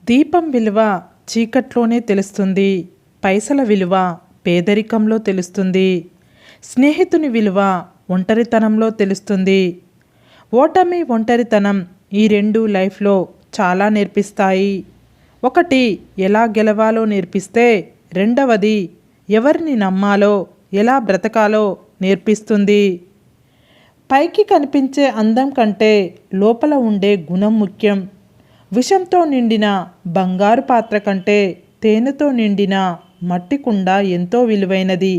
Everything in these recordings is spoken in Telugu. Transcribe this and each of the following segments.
దీపం విలువ చీకట్లోనే తెలుస్తుంది. పైసల విలువ పేదరికంలో తెలుస్తుంది. స్నేహితుని విలువ ఒంటరితనంలో తెలుస్తుంది. ఓటమి, ఒంటరితనం ఈ రెండు లైఫ్లో చాలా నేర్పిస్తాయి. ఒకటి ఎలా గెలవాలో నేర్పిస్తే, రెండవది ఎవరిని నమ్మాలో, ఎలా బ్రతకాలో నేర్పిస్తుంది. పైకి కనిపించే అందం కంటే లోపల ఉండే గుణం ముఖ్యం. విషంతో నిండిన బంగారు పాత్ర కంటే తేనెతో నిండిన మట్టి కుండ ఎంతో విలువైనది.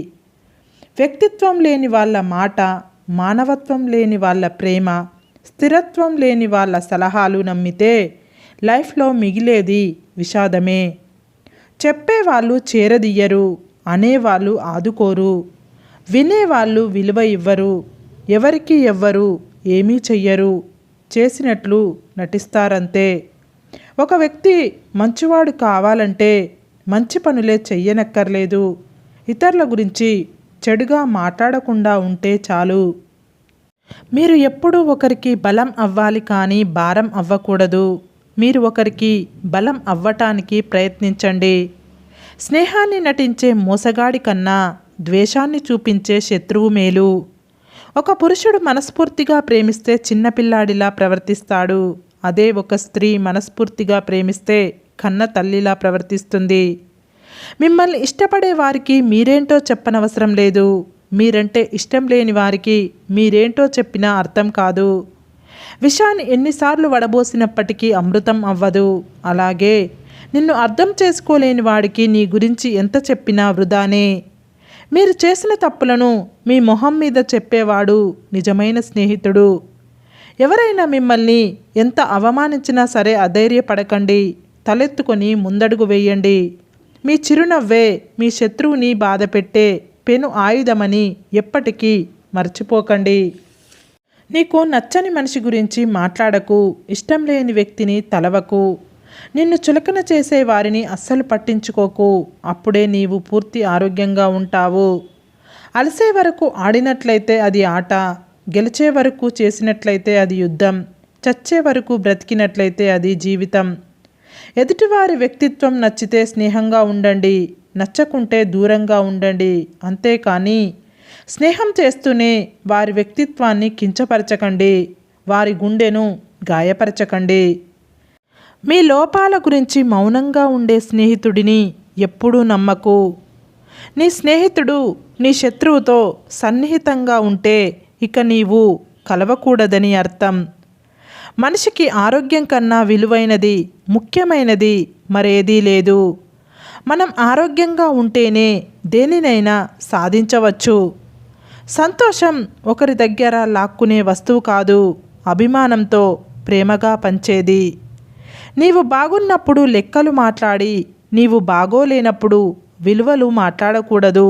వ్యక్తిత్వం లేని వాళ్ళ మాట, మానవత్వం లేని వాళ్ళ ప్రేమ, స్థిరత్వం లేని వాళ్ళ సలహాలు నమ్మితే లైఫ్లో మిగిలేది విషాదమే. చెప్పేవాళ్ళు చేరదీయరు, అనేవాళ్ళు ఆదుకోరు, వినేవాళ్ళు విలువ ఇవ్వరు, ఎవరికి ఎవ్వరు ఏమీ చెయ్యరు, చేసినట్లు నటిస్తారంతే. ఒక వ్యక్తి మంచివాడు కావాలంటే మంచి పనులే చెయ్యనక్కర్లేదు. ఇతరుల గురించి చెడుగా మాట్లాడకుండా ఉంటే చాలు. మీరు ఎప్పుడూ ఒకరికి బలం అవ్వాలి కానీ భారం అవ్వకూడదు. మీరు ఒకరికి బలం అవ్వటానికి ప్రయత్నించండి. స్నేహాన్ని నటించే మోసగాడి కన్నా ద్వేషాన్ని చూపించే శత్రువు మేలు. ఒక పురుషుడు మనస్ఫూర్తిగా ప్రేమిస్తే చిన్నపిల్లాడిలా ప్రవర్తిస్తాడు. అదే ఒక స్త్రీ మనస్ఫూర్తిగా ప్రేమిస్తే కన్న తల్లిలా ప్రవర్తిస్తుంది. మిమ్మల్ని ఇష్టపడే వారికి మీరేంటో చెప్పనవసరం లేదు. మీరంటే ఇష్టం లేని వారికి మీరేంటో చెప్పినా అర్థం కాదు. విషాన్ని ఎన్నిసార్లు వడబోసినప్పటికీ అమృతం అవ్వదు. అలాగే నిన్ను అర్థం చేసుకోలేని వాడికి నీ గురించి ఎంత చెప్పినా వృధానే. మీరు చేసిన తప్పులను మీ మొహం మీద చెప్పేవాడు నిజమైన స్నేహితుడు. ఎవరైనా మిమ్మల్ని ఎంత అవమానించినా సరే అధైర్యపడకండి. తలెత్తుకొని ముందడుగు వేయండి. మీ చిరునవ్వే మీ శత్రువుని బాధపెట్టే పెను ఆయుధమని ఎప్పటికీ మర్చిపోకండి. నీకు నచ్చని మనిషి గురించి మాట్లాడకు. ఇష్టం లేని వ్యక్తిని తలవకు. నిన్ను చులకన చేసే వారిని అస్సలు పట్టించుకోకు. అప్పుడే నీవు పూర్తి ఆరోగ్యంగా ఉంటావు. అలసే వరకు ఆడినట్లయితే అది ఆట, గెలిచే వరకు చేసినట్లయితే అది యుద్ధం, చచ్చే వరకు బ్రతికినట్లయితే అది జీవితం. ఎదుటివారి వ్యక్తిత్వం నచ్చితే స్నేహంగా ఉండండి, నచ్చకుంటే దూరంగా ఉండండి. అంతేకాని స్నేహం చేస్తూనే వారి వ్యక్తిత్వాన్ని కించపరచకండి, వారి గుండెను గాయపరచకండి. మీ లోపాల గురించి మౌనంగా ఉండే స్నేహితుడిని ఎప్పుడూ నమ్మకు. నీ స్నేహితుడు నీ శత్రువుతో సన్నిహితంగా ఉంటే ఇక నీవు కలవకూడదని అర్థం. మనిషికి ఆరోగ్యం కన్నా విలువైనది, ముఖ్యమైనది మరేదీ లేదు. మనం ఆరోగ్యంగా ఉంటేనే దేనినైనా సాధించవచ్చు. సంతోషం ఒకరి దగ్గర లాక్కునే వస్తువు కాదు, అభిమానంతో ప్రేమగా పంచేది. నీవు బాగున్నప్పుడు లెక్కలు మాట్లాడి, నీవు బాగోలేనప్పుడు విలువలు మాట్లాడకూడదు.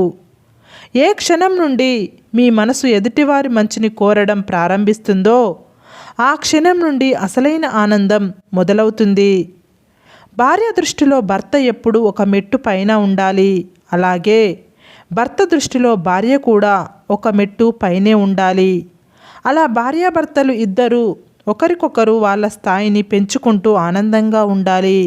ఏ క్షణం నుండి మీ మనసు ఎదుటివారి మంచిని కోరడం ప్రారంభిస్తుందో ఆ క్షణం నుండి అసలైన ఆనందం మొదలవుతుంది. భార్య దృష్టిలో భర్త ఎప్పుడు ఒక మెట్టు పైన ఉండాలి. అలాగే భర్త దృష్టిలో భార్య కూడా ఒక మెట్టు పైనే ఉండాలి. అలా భార్యాభర్తలు ఇద్దరూ ఒకరికొకరు వాళ్ళ స్థాయిని పెంచుకుంటూ ఆనందంగా ఉండాలి.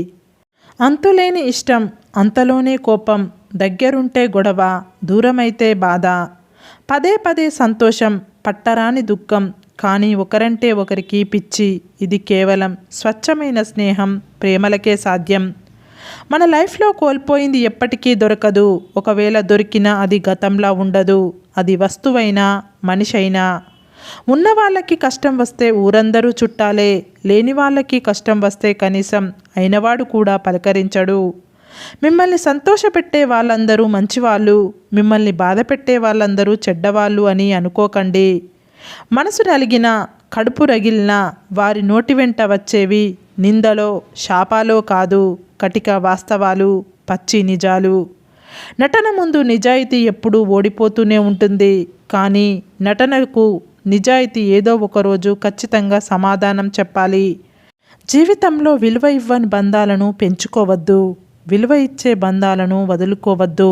అంతులేని ఇష్టం, అంతలోనే కోపం, దగ్గరుంటే గొడవ, దూరమైతే బాధ, పదే పదే సంతోషం, పట్టరాని దుఃఖం. కానీ ఒకరంటే ఒకరికి పిచ్చి. ఇది కేవలం స్వచ్ఛమైన స్నేహం, ప్రేమలకే సాధ్యం. మన లైఫ్లో కోల్పోయింది ఎప్పటికీ దొరకదు. ఒకవేళ దొరికినా అది గతంలా ఉండదు. అది వస్తువైనా మనిషైనా. ఉన్న వాళ్ళకి కష్టం వస్తే ఊరందరూ చుట్టాలే. లేని వాళ్ళకి కష్టం వస్తే కనీసం అయినవాడు కూడా పలకరించడు. మిమ్మల్ని సంతోషపెట్టే వాళ్ళందరూ మంచివాళ్ళు, మిమ్మల్ని బాధ పెట్టే వాళ్ళందరూ చెడ్డవాళ్ళు అని అనుకోకండి. మనసు నలిగిన, కడుపు రగిలిన వారి నోటి వెంట వచ్చేవి నిందలో, శాపాలో కాదు, కటిక వాస్తవాలు, పచ్చి నిజాలు. నటన ముందు నిజాయితీ ఎప్పుడూ ఓడిపోతూనే ఉంటుంది. కానీ నటనకు నిజాయితీ ఏదో ఒకరోజు ఖచ్చితంగా సమాధానం చెప్పాలి. జీవితంలో విలువ ఇవ్వని బంధాలను పెంచుకోవద్దు. విలువ ఇచ్చే బంధాలను వదులుకోవద్దు.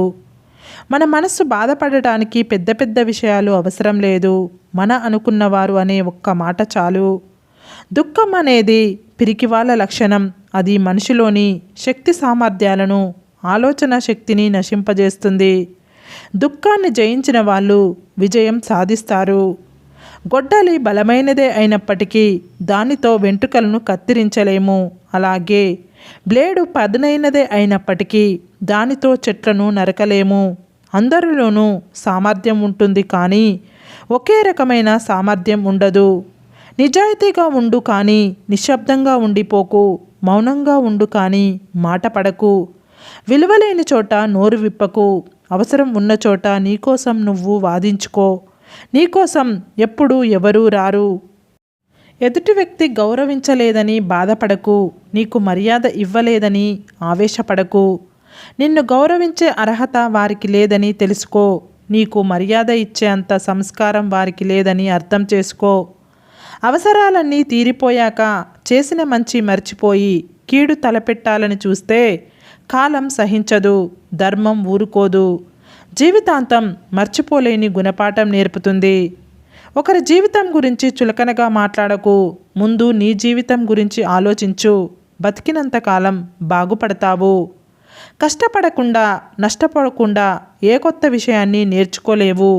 మన మనస్సు బాధపడటానికి పెద్ద పెద్ద విషయాలు అవసరం లేదు. మన అనుకున్నవారు అనే ఒక్క మాట చాలు. దుఃఖం అనేది పిరికివాళ్ళ లక్షణం. అది మనిషిలోని శక్తి సామర్థ్యాలను, ఆలోచన శక్తిని నశింపజేస్తుంది. దుఃఖాన్ని జయించిన వాళ్ళు విజయం సాధిస్తారు. గొడ్డలి బలమైనదే అయినప్పటికీ దానితో వెంట్రుకలను కత్తిరించలేము. అలాగే బ్లేడు పదునైనదే అయినప్పటికీ దానితో చెట్లను నరకలేము. అందరిలోనూ సామర్థ్యం ఉంటుంది, కానీ ఒకే రకమైన సామర్థ్యం ఉండదు. నిజాయితీగా ఉండు కానీ నిశ్శబ్దంగా ఉండిపోకు. మౌనంగా ఉండు కానీ మాట పడకు. విలువలేని చోట నోరు విప్పకు. అవసరం ఉన్న చోట నీకోసం నువ్వు వాదించుకో. నీకోసం ఎప్పుడూ ఎవరూ రారు. ఎదుటి వ్యక్తి గౌరవించలేదని బాధపడకు. నీకు మర్యాద ఇవ్వలేదని ఆవేశపడకు. నిన్ను గౌరవించే అర్హత వారికి లేదని తెలుసుకో. నీకు మర్యాద ఇచ్చే అంత సంస్కారం వారికి లేదని అర్థం చేసుకో. అవసరాలన్నీ తీరిపోయాక చేసిన మంచి మర్చిపోయి కీడు తలపెట్టాలని చూస్తే కాలం సహించదు, ధర్మం ఊరుకోదు. జీవితాంతం మర్చిపోలేని గుణపాఠం నేర్పుతుంది. ఒకరి జీవితం గురించి చులకనగా మాట్లాడకు. ముందు నీ జీవితం గురించి ఆలోచించు. బతికినంతకాలం బాగుపడతావు. కష్టపడకుండా, నష్టపడకుండా ఏ కొత్త విషయాన్ని నేర్చుకోలేవు.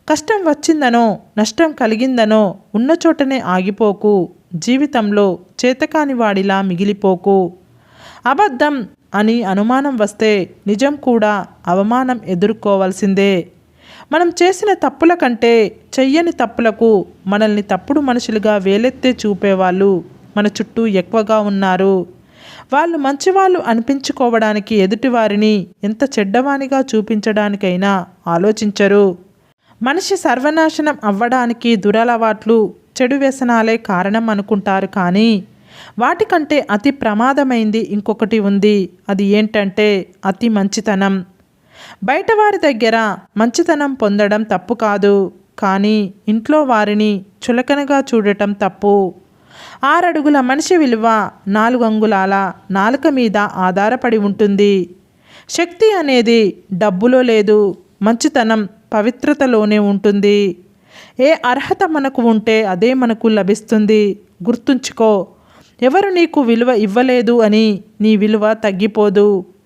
కష్టం వచ్చిందనో, నష్టం కలిగిందనో ఉన్న చోటనే ఆగిపోకు. జీవితంలో చేతకాని వాడిలా మిగిలిపోకు. అబద్ధం అని అనుమానం వస్తే నిజం కూడా అవమానం ఎదుర్కోవాల్సిందే. మనం చేసిన తప్పుల కంటే చెయ్యని తప్పులకు మనల్ని తప్పుడు మనుషులుగా వేలెత్తే చూపేవాళ్ళు మన చుట్టూ ఎక్కువగా ఉన్నారు. వాళ్ళు మంచివాళ్ళు అనిపించుకోవడానికి ఎదుటివారిని ఎంత చెడ్డవానిగా చూపించడానికైనా ఆలోచించరు. మనిషి సర్వనాశనం అవ్వడానికి దురలవాట్లు, చెడు వ్యసనాలే కారణం అనుకుంటారు, కానీ వాటికంటే అతి ప్రమాదమైంది ఇంకొకటి ఉంది. అది ఏంటంటే అతి మంచితనం. బయటవారి దగ్గర మంచితనం పొందడం తప్పు కాదు, కానీ ఇంట్లో వారిని చులకనగా చూడటం తప్పు. 6 అడుగుల మనిషి విలువ 4 అంగుళాల నాలుక మీద ఆధారపడి ఉంటుంది. శక్తి అనేది డబ్బులో లేదు, మంచితనం పవిత్రతలోనే ఉంటుంది. ఏ అర్హత మనకు ఉంటే అదే మనకు లభిస్తుంది. గుర్తుంచుకో, ఎవరు నీకు విలువ ఇవ్వలేదు అని నీ విలువ తగ్గిపోదు.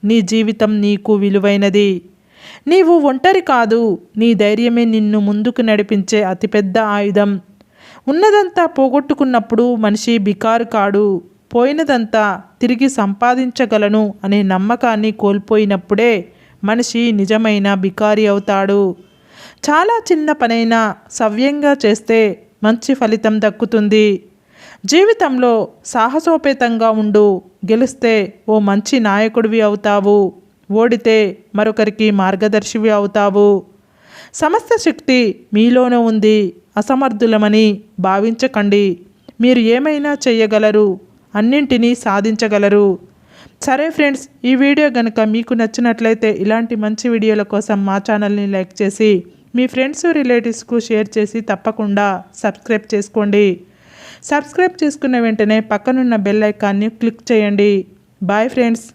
నీ జీవితం నీకు విలువైనది. నీవు ఒంటరి కాదు. నీ ధైర్యమే నిన్ను ముందుకు నడిపించే అతిపెద్ద ఆయుధం. ఉన్నదంతా పోగొట్టుకున్నప్పుడు మనిషి బికారు కాడు. పోయినదంతా తిరిగి సంపాదించగలను అనే నమ్మకాన్ని కోల్పోయినప్పుడే మనిషి నిజమైన బికారి అవుతాడు. చాలా చిన్న పనైనా సవ్యంగా చేస్తే మంచి ఫలితం దక్కుతుంది. జీవితంలో సాహసోపేతంగా ఉండు. గెలిస్తే ఓ మంచి నాయకుడివి అవుతావు. ఓడితే మరొకరికి మార్గదర్శివి అవుతావు. సమస్త శక్తి మీలోనే ఉంది. అసమర్థులమని భావించకండి. మీరు ఏమైనా చేయగలరు, అన్నింటినీ సాధించగలరు. సరే ఫ్రెండ్స్, ఈ వీడియో కనుక మీకు నచ్చినట్లయితే ఇలాంటి మంచి వీడియోల కోసం మా ఛానల్ని లైక్ చేసి మీ ఫ్రెండ్స్ రిలేటివ్స్కు షేర్ చేసి తప్పకుండా సబ్స్క్రైబ్ చేసుకోండి. సబ్స్క్రైబ్ చేసుకున్న వెంటనే పక్కనున్న బెల్ ఐకాన్ని క్లిక్ చేయండి. Bye friends.